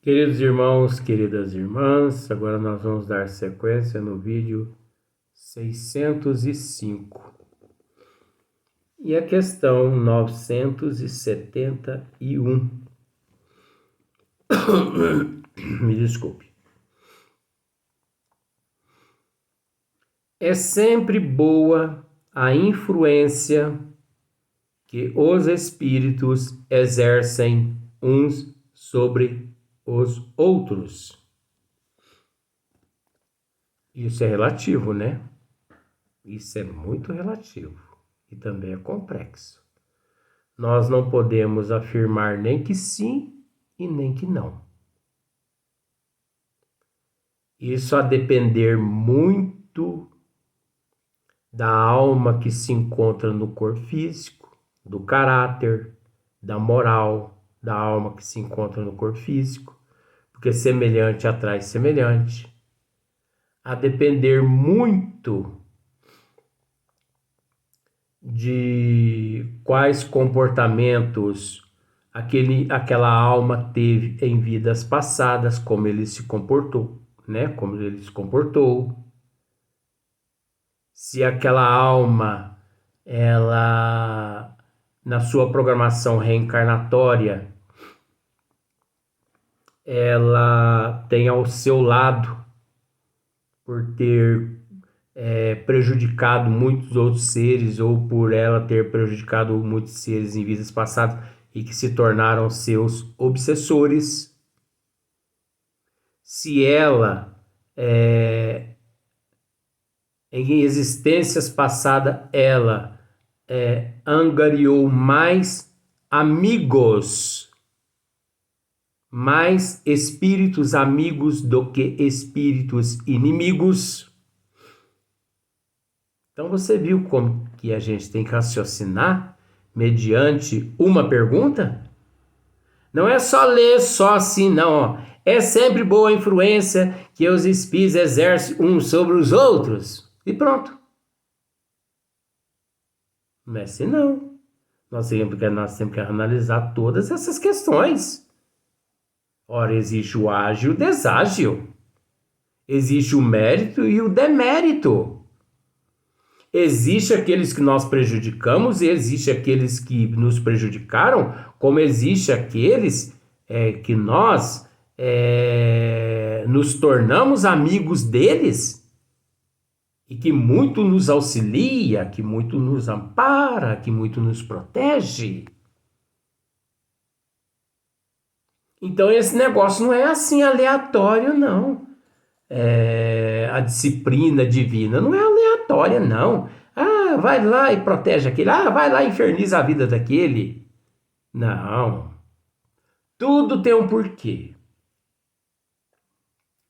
Queridos irmãos, queridas irmãs, agora nós vamos dar sequência no vídeo 605 e a questão 971. Me desculpe. É sempre boa a influência que os espíritos exercem uns sobre os outros. Isso é relativo, né? Isso é muito relativo e também é complexo. Nós não podemos afirmar nem que sim e nem que não. Isso a depender muito da alma que se encontra no corpo físico, do caráter, da moral da alma que se encontra no corpo físico, porque semelhante atrai semelhante. A depender muito de quais comportamentos aquela alma teve em vidas passadas, como ele se comportou, né? Como ele se comportou. Se aquela alma, ela, na sua programação reencarnatória, ela tem ao seu lado, por ter prejudicado muitos outros seres, ou por ela ter prejudicado muitos seres em vidas passadas e que se tornaram seus obsessores. Se ela, em existências passadas, ela angariou mais amigos, mais espíritos amigos do que espíritos inimigos. Então você viu como que a gente tem que raciocinar mediante uma pergunta? Não é só ler só assim, não. Ó. É sempre boa a influência que os espíritos exercem uns sobre os outros. E pronto. Não é assim, não. Nós temos que analisar todas essas questões. Ora, existe o ágil e o deságil. Existe o mérito e o demérito. Existe aqueles que nós prejudicamos e existe aqueles que nos prejudicaram, como existe aqueles que nós nos tornamos amigos deles e que muito nos auxilia, que muito nos ampara, que muito nos protege. Então esse negócio não é assim aleatório, não. A disciplina divina não é aleatória, não. Ah, vai lá e protege aquele. Ah, vai lá e inferniza a vida daquele. Não. Tudo tem um porquê.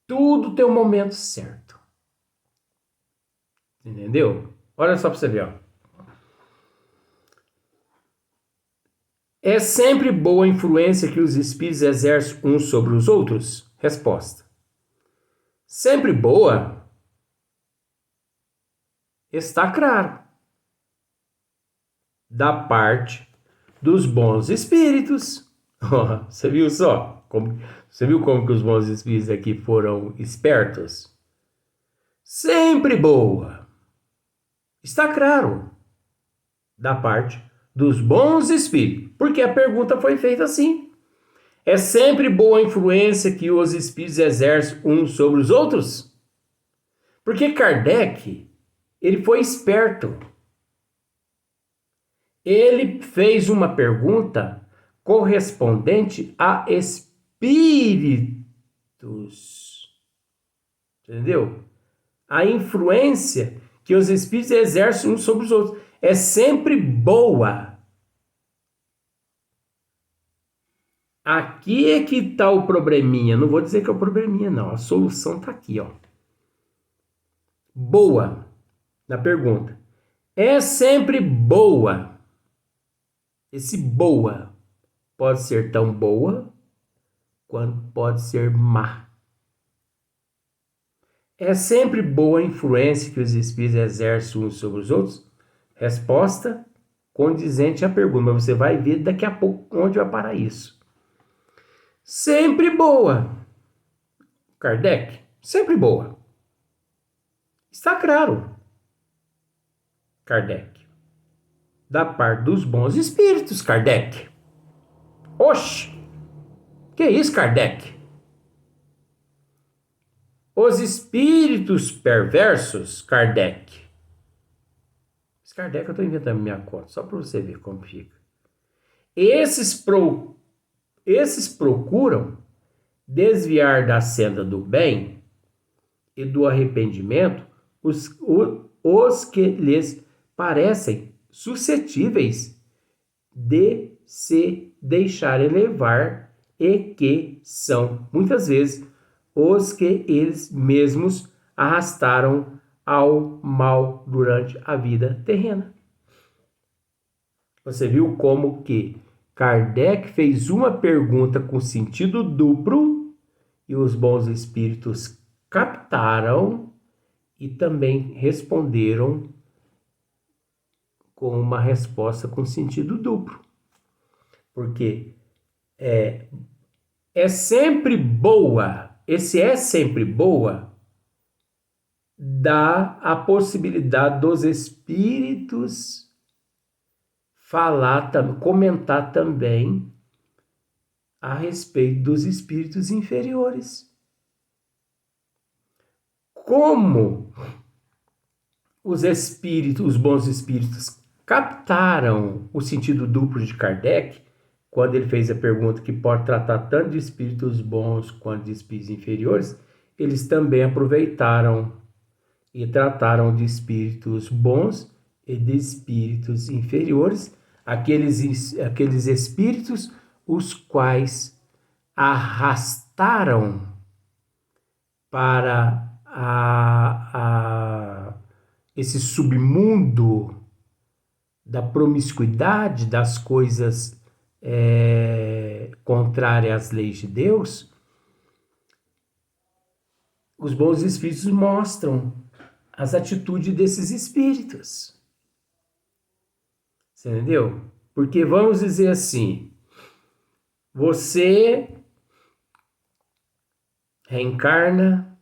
Tudo tem um momento certo. Entendeu? Olha só para você ver, ó. É sempre boa a influência que os espíritos exercem uns sobre os outros? Resposta. Sempre boa? Está claro. Da parte dos bons espíritos. Você viu só? Você viu como que os bons espíritos aqui foram espertos? Sempre boa. Está claro. Da parte dos bons espíritos. Porque a pergunta foi feita assim. É sempre boa a influência que os espíritos exercem uns sobre os outros? Porque Kardec, ele foi esperto. Ele fez uma pergunta correspondente a espíritos. Entendeu? A influência que os espíritos exercem uns sobre os outros é sempre boa. Aqui é que está o probleminha. Não vou dizer que é o probleminha, não. A solução está aqui, ó. Boa. Na pergunta. É sempre boa. Esse boa pode ser tão boa quanto pode ser má. É sempre boa a influência que os espíritos exercem uns sobre os outros? Resposta condizente à pergunta. Mas você vai ver daqui a pouco onde vai parar isso. sempre boa. Kardec, sempre boa. Está claro, Kardec. Da parte dos bons espíritos, Kardec. Oxe, que isso, Kardec? Os espíritos perversos, Kardec. Esse Kardec eu estou inventando minha conta, só para você ver como fica. Esses procuram desviar da senda do bem e do arrependimento os que lhes parecem suscetíveis de se deixarem levar e que são, muitas vezes, os que eles mesmos arrastaram ao mal durante a vida terrena. Você viu como que Kardec fez uma pergunta com sentido duplo e os bons espíritos captaram e também responderam com uma resposta com sentido duplo. Porque é sempre boa, esse é sempre boa, dá a possibilidade dos espíritos falar, comentar também a respeito dos espíritos inferiores. Como os bons espíritos captaram o sentido duplo de Kardec, quando ele fez a pergunta que pode tratar tanto de espíritos bons quanto de espíritos inferiores, eles também aproveitaram e trataram de espíritos bons e de espíritos inferiores, aqueles espíritos os quais arrastaram para esse submundo da promiscuidade, das coisas contrárias às leis de Deus. Os bons espíritos mostram as atitudes desses espíritos. Você entendeu? Porque vamos dizer assim, você reencarna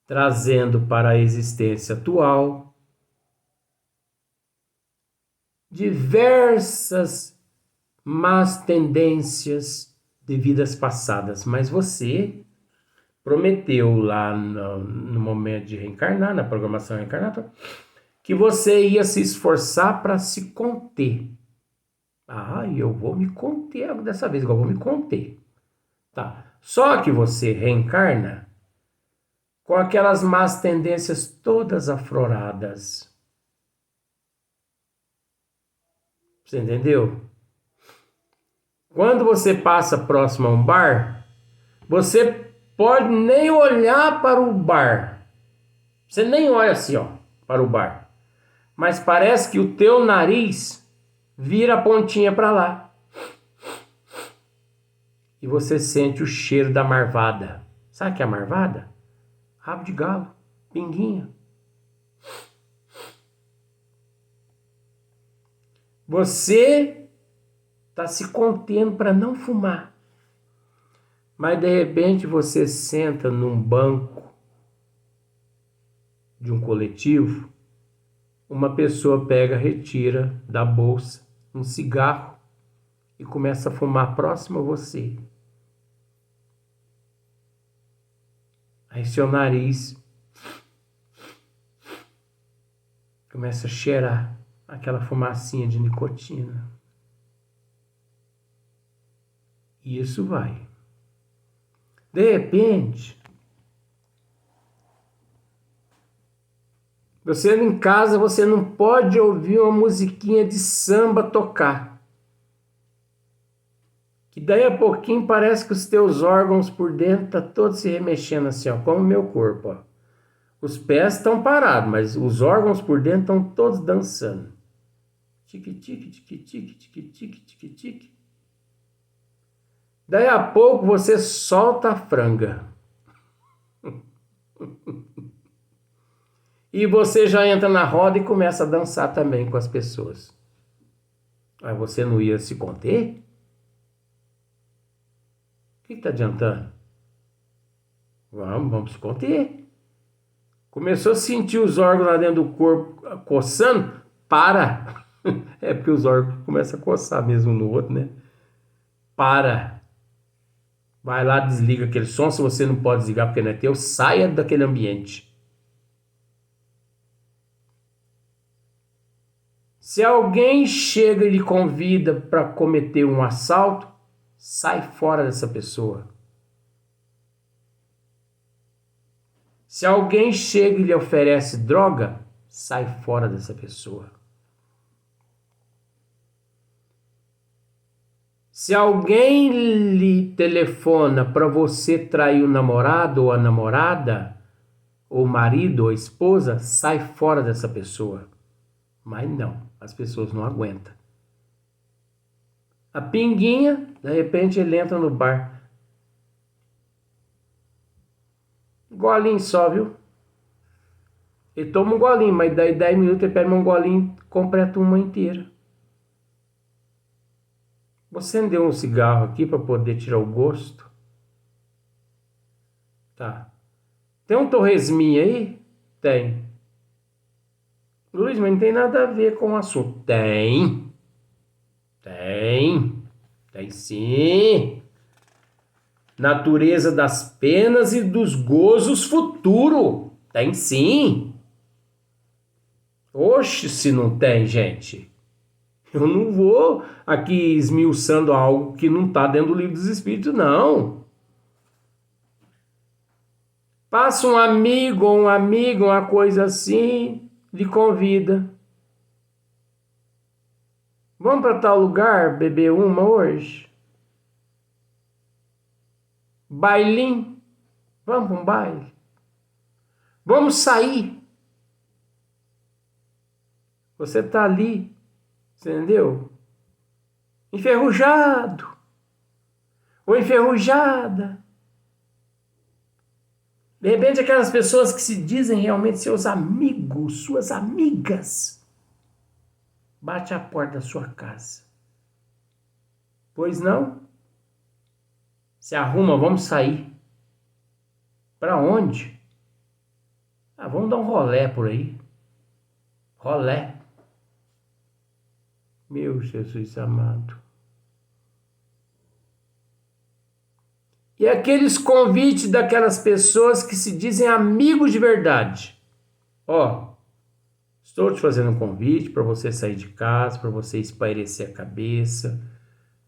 trazendo para a existência atual diversas más tendências de vidas passadas, mas você prometeu lá no momento de reencarnar, na programação reencarnatória, que você ia se esforçar para se conter. Eu vou me conter dessa vez, eu vou me conter. Tá. Só que você reencarna com aquelas más tendências todas afloradas. Você entendeu? Quando você passa próximo a um bar, você pode nem olhar para o bar. Você nem olha assim, para o bar. Mas parece que o teu nariz vira a pontinha para lá. E você sente o cheiro da marvada. Sabe o que é a marvada? Rabo de galo, pinguinha. Você está se contendo para não fumar. Mas de repente você senta num banco de um coletivo, uma pessoa pega, retira da bolsa um cigarro e começa a fumar próximo a você. Aí seu nariz começa a cheirar aquela fumacinha de nicotina. E isso vai. De repente, você em casa, você não pode ouvir uma musiquinha de samba tocar. Que daí a pouquinho parece que os teus órgãos por dentro estão todos se remexendo assim, como o meu corpo. Os pés estão parados, mas os órgãos por dentro estão todos dançando. Tique-tique, tique-tique, tique-tique, tique-tique. Daí a pouco você solta a franga. E você já entra na roda e começa a dançar também com as pessoas. Aí você não ia se conter? que está adiantando? Vamos se conter. Começou a sentir os órgãos lá dentro do corpo coçando? Para! É porque os órgãos começam a coçar mesmo no outro, né? Para! Vai lá, desliga aquele som. Se você não pode desligar porque não é teu, saia daquele ambiente. Se alguém chega e lhe convida para cometer um assalto, sai fora dessa pessoa. Se alguém chega e lhe oferece droga, sai fora dessa pessoa. Se alguém lhe telefona para você trair o namorado ou a namorada, ou o marido ou a esposa, sai fora dessa pessoa. Mas não, as pessoas não aguentam. A pinguinha, de repente ele entra no bar. Golinho só, viu? Ele toma um golinho, mas daí 10 minutos ele pega um golinho e completa uma inteira. Você acendeu um cigarro aqui para poder tirar o gosto? Tá. Tem um torresminho aí? Tem. Luiz, mas não tem nada a ver com o assunto. Tem. Tem. Tem sim. Natureza das penas e dos gozos futuro. Tem sim. Oxe, se não tem, gente. Eu não vou aqui esmiuçando algo que não está dentro do livro dos Espíritos, não. Passa um amigo ou uma amiga, uma coisa assim, lhe convida. Vamos para tal lugar beber uma hoje? Bailinho? Vamos para um baile? Vamos sair? Você está ali, entendeu? Enferrujado. Ou enferrujada. De repente, aquelas pessoas que se dizem realmente seus amigos, suas amigas, bate a porta da sua casa. Pois não? Se arruma, vamos sair. Para onde? Vamos dar um rolé por aí. Rolé. Meu Jesus amado. E aqueles convites daquelas pessoas que se dizem amigos de verdade. Ó, estou te fazendo um convite para você sair de casa, para você espairecer a cabeça,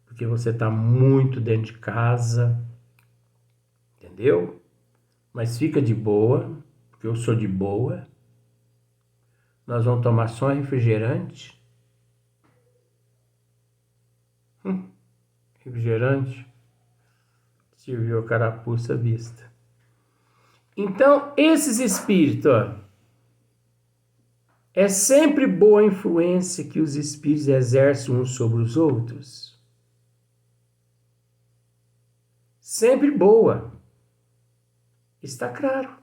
porque você está muito dentro de casa, entendeu? Mas fica de boa, porque eu sou de boa. Nós vamos tomar só um refrigerante. Refrigerante. Serviu a carapuça à vista. Então, esses espíritos, ó, é sempre boa a influência que os espíritos exercem uns sobre os outros. Sempre boa. Está claro.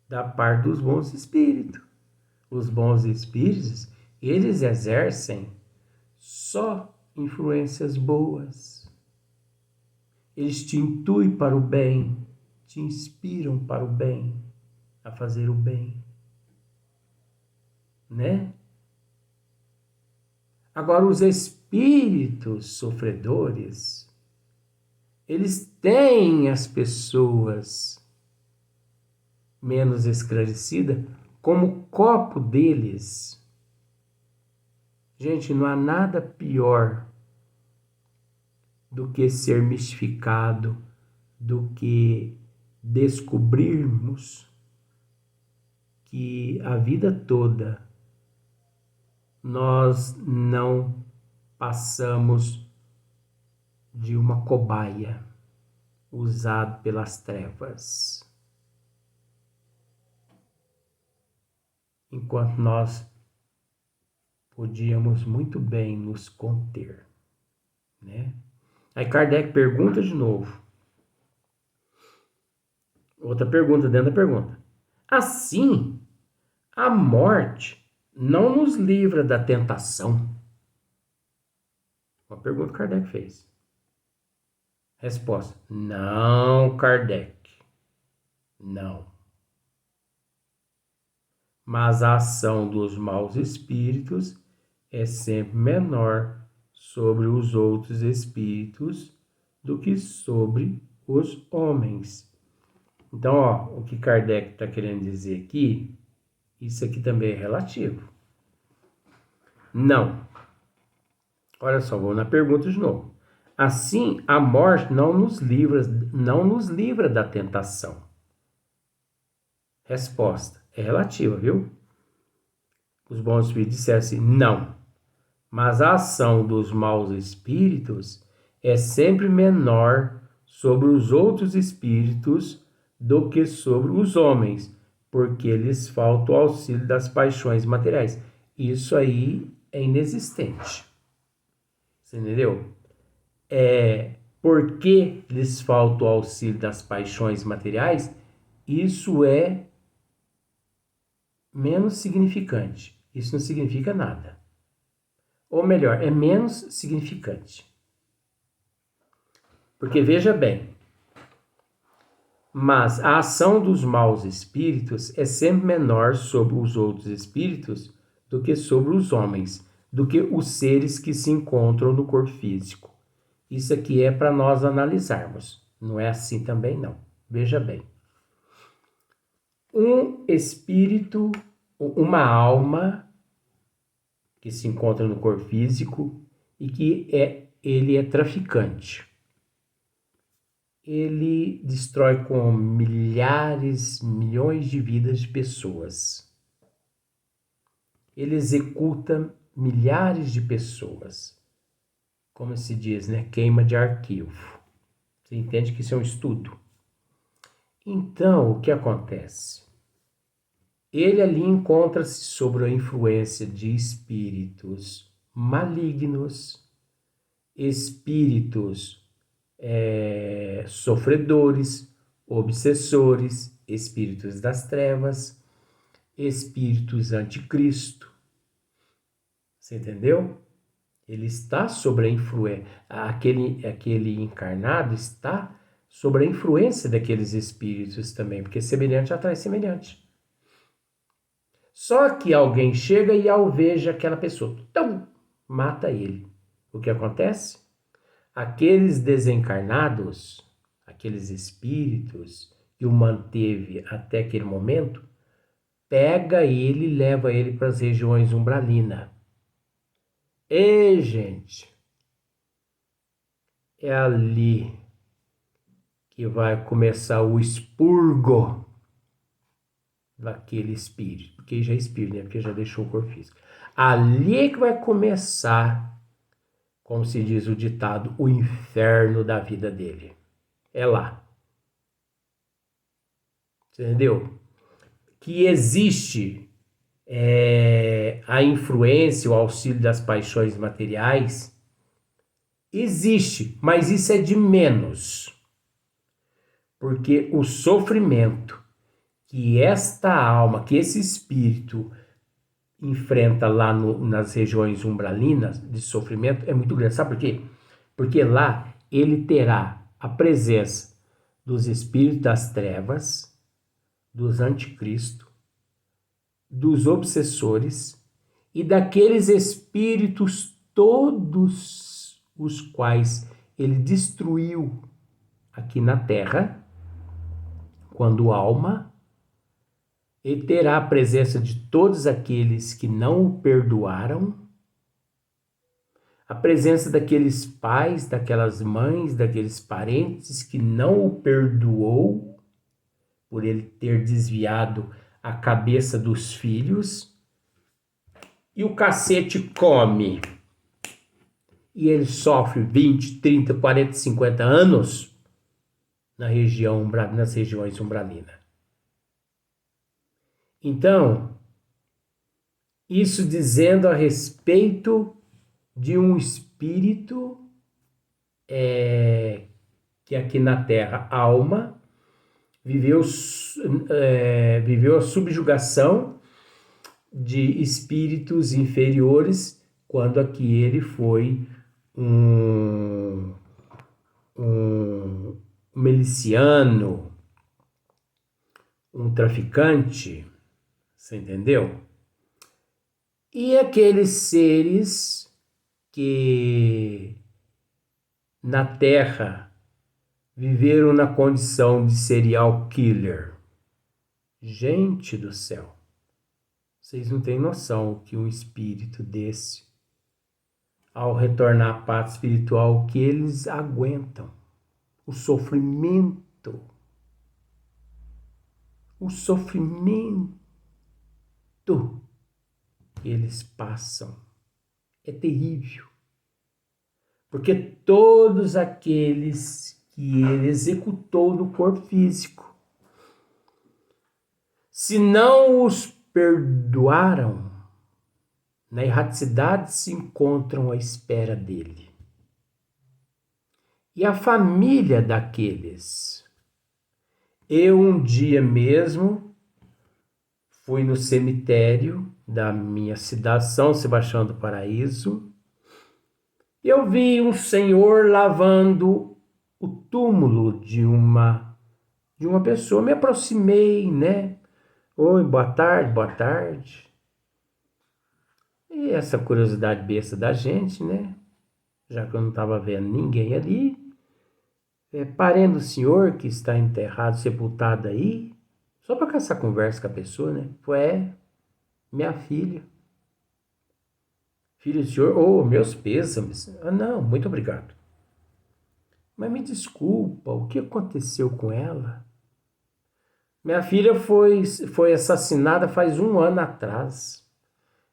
Da parte dos bons espíritos. Os bons espíritos, eles exercem só influências boas. Eles te intuem para o bem, te inspiram para o bem, a fazer o bem, né? Agora, os espíritos sofredores, eles têm as pessoas menos esclarecidas como copo deles. Gente, não há nada pior do que ser mistificado, do que descobrirmos que a vida toda nós não passamos de uma cobaia usada pelas trevas. Enquanto nós podíamos muito bem nos conter, né? Aí Kardec pergunta de novo. Outra pergunta dentro da pergunta. Assim, a morte não nos livra da tentação? Uma pergunta que Kardec fez. Resposta: não, Kardec. Não. Mas a ação dos maus espíritos é sempre menor sobre os outros espíritos do que sobre os homens. Então, ó, o que Kardec está querendo dizer aqui, isso aqui também é relativo. Não. Olha só, vou na pergunta de novo. Assim, a morte não nos livra da tentação. Resposta: é relativa, viu? Os bons espíritos disseram assim: não. Mas a ação dos maus espíritos é sempre menor sobre os outros espíritos do que sobre os homens, porque lhes falta o auxílio das paixões materiais. Isso aí é inexistente. Você entendeu? Porque lhes falta o auxílio das paixões materiais, isso é menos significante. Isso não significa nada. Ou melhor, é menos significante. Porque veja bem, mas a ação dos maus espíritos é sempre menor sobre os outros espíritos do que sobre os homens, do que os seres que se encontram no corpo físico. Isso aqui é para nós analisarmos. Não é assim também, não. Veja bem. Um espírito, uma alma que se encontra no corpo físico e que ele é traficante. Ele destrói com milhares, milhões de vidas de pessoas. Ele executa milhares de pessoas. Como se diz, né? Queima de arquivo. Você entende que isso é um estudo? Então, o que acontece? Ele ali encontra-se sob a influência de espíritos malignos, espíritos sofredores, obsessores, espíritos das trevas, espíritos anticristo. Você entendeu? Ele está sobre a influência, aquele encarnado está sobre a influência daqueles espíritos também, porque semelhante atrai semelhante. Só que alguém chega e alveja aquela pessoa, então mata ele. O que acontece? Aqueles desencarnados, aqueles espíritos que o manteve até aquele momento, pega ele e leva ele para as regiões umbralinas. E, gente, é ali que vai começar o expurgo daquele espírito, porque já é espírito, né? Porque já deixou o corpo físico. Ali é que vai começar, como se diz o ditado, o inferno da vida dele. É lá. Entendeu? Que existe a influência, o auxílio das paixões materiais, existe, mas isso é de menos. Porque o sofrimento que esta alma, que esse espírito enfrenta lá nas regiões umbralinas de sofrimento é muito grande. Sabe por quê? Porque lá ele terá a presença dos espíritos das trevas, dos anticristo, dos obsessores e daqueles espíritos todos os quais ele destruiu aqui na Terra, quando alma, ele terá a presença de todos aqueles que não o perdoaram, a presença daqueles pais, daquelas mães, daqueles parentes que não o perdoou por ele ter desviado a cabeça dos filhos, e o cacete come. E ele sofre 20, 30, 40, 50 anos nas regiões umbralinas. Então, isso dizendo a respeito de um espírito que aqui na Terra, alma, viveu a subjugação de espíritos inferiores quando aqui ele foi um um miliciano, um traficante, você entendeu? E aqueles seres que na Terra viveram na condição de serial killer. Gente do céu, vocês não têm noção que um espírito desse, ao retornar à pátria espiritual, o que eles aguentam, o sofrimento que eles passam é terrível, porque todos aqueles que ele executou no corpo físico, se não os perdoaram, na erraticidade se encontram à espera dele. E a família daqueles. Eu um dia mesmo fui no cemitério da minha cidade, São Sebastião do Paraíso, e eu vi um senhor lavando o túmulo de uma pessoa. Me aproximei, né? Oi, boa tarde, boa tarde. E essa curiosidade besta da gente, né? Já que eu não estava vendo ninguém ali, parente do senhor que está enterrado, sepultado aí, só para caçar conversa com a pessoa, né? Foi minha filha. Filho do senhor, meus pêsames. Ah, não, muito obrigado. Mas me desculpa, o que aconteceu com ela? Minha filha foi assassinada faz 1 ano atrás.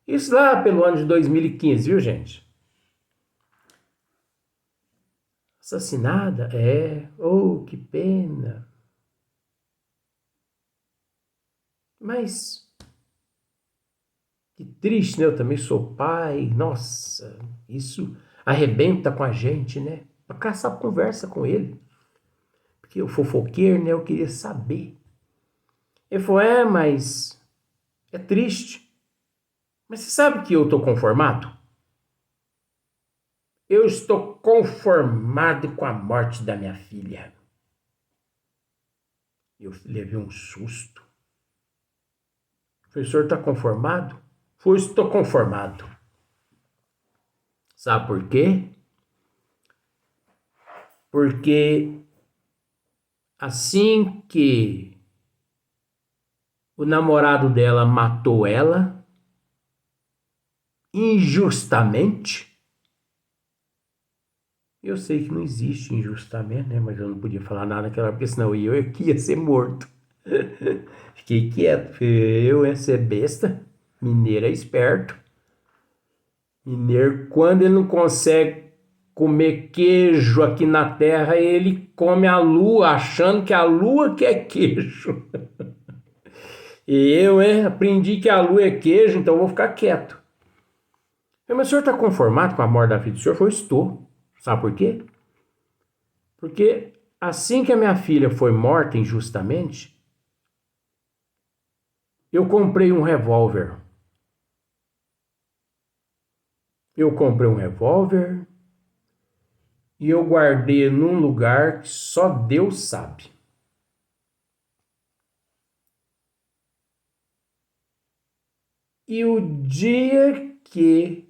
Isso lá pelo ano de 2015, viu, gente? Assassinada? Oh, que pena. Mas que triste, né? Eu também sou pai. Nossa, isso arrebenta com a gente, né? Pra caçar conversa com ele. Porque o fofoqueiro, né? Eu queria saber. Ele falou, mas é triste. Mas você sabe que eu tô conformado? Eu estou conformado com a morte da minha filha. Eu levei um susto. O professor está conformado? Foi, estou conformado. Sabe por quê? Porque assim que o namorado dela matou ela, injustamente, eu sei que não existe injustamente, né? Mas eu não podia falar nada naquela hora, porque senão eu ia ser morto. Fiquei quieto, eu ia ser besta, mineiro é esperto. Mineiro, quando ele não consegue comer queijo aqui na terra, ele come a lua, achando que a lua que é queijo. E eu, aprendi que a lua é queijo, então eu vou ficar quieto. Mas o senhor está conformado com a morte da filha do senhor? Eu estou. Sabe por quê? Porque assim que a minha filha foi morta injustamente, eu comprei um revólver. E eu guardei num lugar que só Deus sabe. E o dia que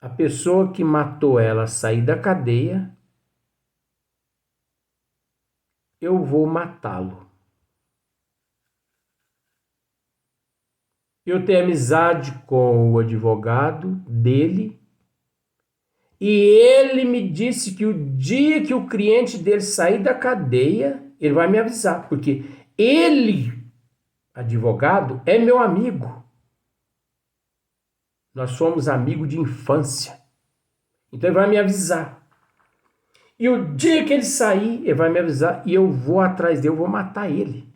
a pessoa que matou ela sair da cadeia, eu vou matá-lo. Eu tenho amizade com o advogado dele e ele me disse que o dia que o cliente dele sair da cadeia, ele vai me avisar, porque ele, advogado, é meu amigo. Nós somos amigos de infância. Então ele vai me avisar. E o dia que ele sair, ele vai me avisar e eu vou atrás dele, eu vou matar ele.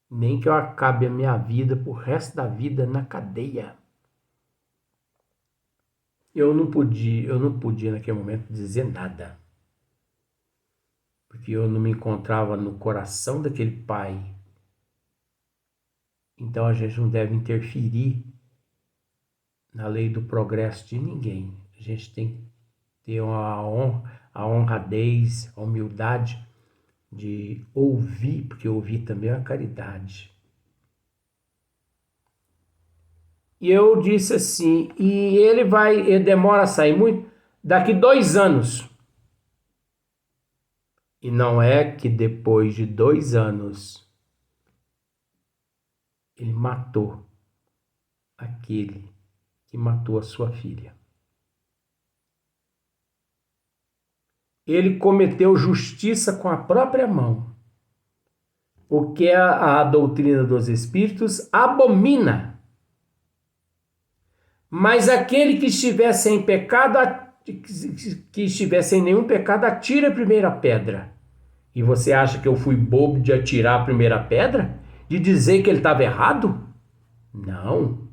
Nem que eu acabe a minha vida pro resto da vida na cadeia. Eu não podia naquele momento dizer nada. Porque eu não me encontrava no coração daquele pai. Então a gente não deve interferir na lei do progresso de ninguém. A gente tem que ter a honradez, a humildade de ouvir, porque ouvir também é uma caridade. E eu disse assim, e ele demora a sair muito, daqui 2 anos. E não é que depois de 2 anos ele matou aquele que matou a sua filha. Ele cometeu justiça com a própria mão, porque a doutrina dos espíritos abomina. Mas aquele que estiver sem pecado, que estiver sem nenhum pecado, atira a primeira pedra. E você acha que eu fui bobo de atirar a primeira pedra? De dizer que ele estava errado? Não.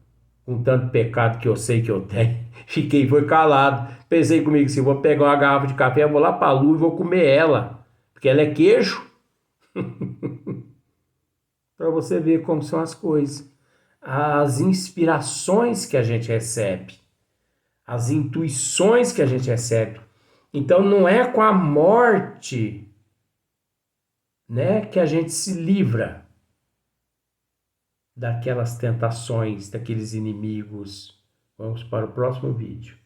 Com tanto pecado que eu sei que eu tenho, foi calado. Pensei comigo assim, vou pegar uma garrafa de café, vou lá para a lua e vou comer ela, porque ela é queijo. Para você ver como são as coisas. As inspirações que a gente recebe, as intuições que a gente recebe. Então não é com a morte, né, que a gente se livra daquelas tentações, daqueles inimigos. Vamos para o próximo vídeo.